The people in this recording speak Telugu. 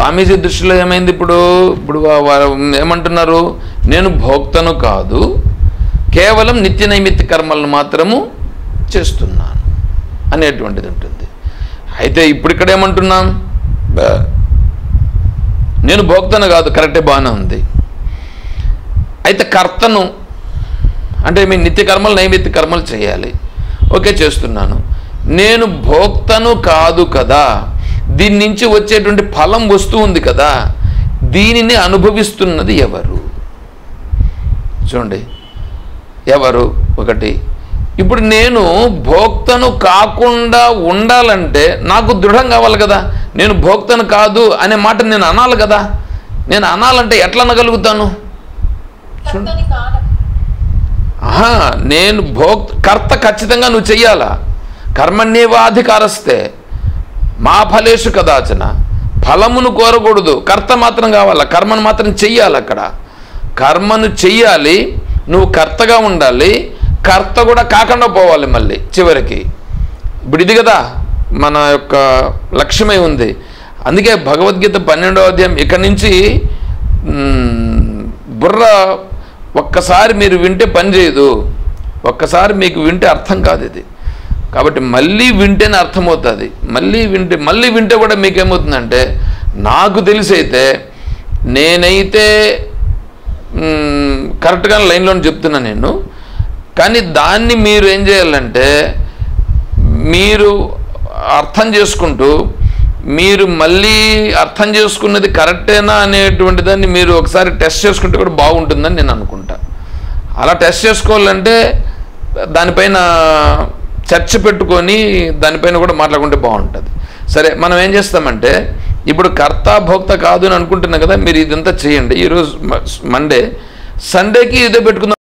స్వామీజీ దృష్టిలో ఏమైంది? ఇప్పుడు వారు ఏమంటున్నారు? నేను భోక్తను కాదు, కేవలం నిత్య నైమిత్తిక కర్మలను మాత్రము చేస్తున్నాను అనేటువంటిది ఉంటుంది. అయితే ఇప్పుడు ఇక్కడ ఏమంటున్నాం? నేను భోక్తను కాదు, కరెక్టే, బాగానే ఉంది. అయితే కర్తను అంటే మీ నిత్య కర్మలు నైమిత్తిక కర్మలు చేయాలి, ఓకే, చేస్తున్నాను. నేను భోక్తను కాదు కదా, దీని నుంచి వచ్చేటువంటి ఫలం వస్తూ ఉంది కదా, దీనిని అనుభవిస్తున్నది ఎవరు? చూడండి, ఎవరు? ఒకటి. ఇప్పుడు నేను భోక్తను కాకుండా ఉండాలంటే నాకు దృఢం కావాలి కదా. నేను భోక్తను కాదు అనే మాట నేను అనాలి కదా. నేను అనాలంటే ఎట్లా అనగలుగుతాను? నేను కర్త ఖచ్చితంగా నువ్వు చెయ్యాలా. కర్మణ్యేవాధికారస్తే మా ఫలేషు కదాచన. ఫలమును కోరకూడదు, కర్త మాత్రం కావాలా. కర్మను మాత్రం చెయ్యాలి. అక్కడ కర్మను చెయ్యాలి, నువ్వు కర్తగా ఉండాలి, కర్త కూడా కాకుండా పోవాలి మళ్ళీ చివరికి. ఇప్పుడు ఇది కదా మన యొక్క లక్ష్యమై ఉంది. అందుకే భగవద్గీత 12వ అధ్యాయం ఇక్కడి నుంచి బుర్ర ఒక్కసారి మీరు వింటే పని చేయదు, ఒక్కసారి మీకు వింటే అర్థం కాదు ఇది. కాబట్టి మళ్ళీ వింటేనే అర్థమవుతుంది. మళ్ళీ వింటే కూడా మీకేమవుతుందంటే, నాకు తెలిసైతే నేనైతే కరెక్ట్గా లైన్లో చెప్తున్నా నేను, కానీ దాన్ని మీరు ఏం చేయాలంటే మీరు అర్థం చేసుకుంటూ మీరు మళ్ళీ అర్థం చేసుకున్నది కరెక్టేనా అనేటువంటి దాన్ని మీరు ఒకసారి టెస్ట్ చేసుకుంటే కూడా బాగుంటుందని నేను అనుకుంటా. అలా టెస్ట్ చేసుకోవాలంటే దానిపైన చర్చ పెట్టుకొని దానిపైన కూడా మాట్లాడుకుంటే బాగుంటుంది. సరే, మనం ఏం చేస్తామంటే ఇప్పుడు కర్త భోక్త కాదు అని అనుకుంటున్నాం కదా, మీరు ఇదంతా చేయండి. ఈరోజు మండే, సండేకి ఇదే పెట్టుకుందాం.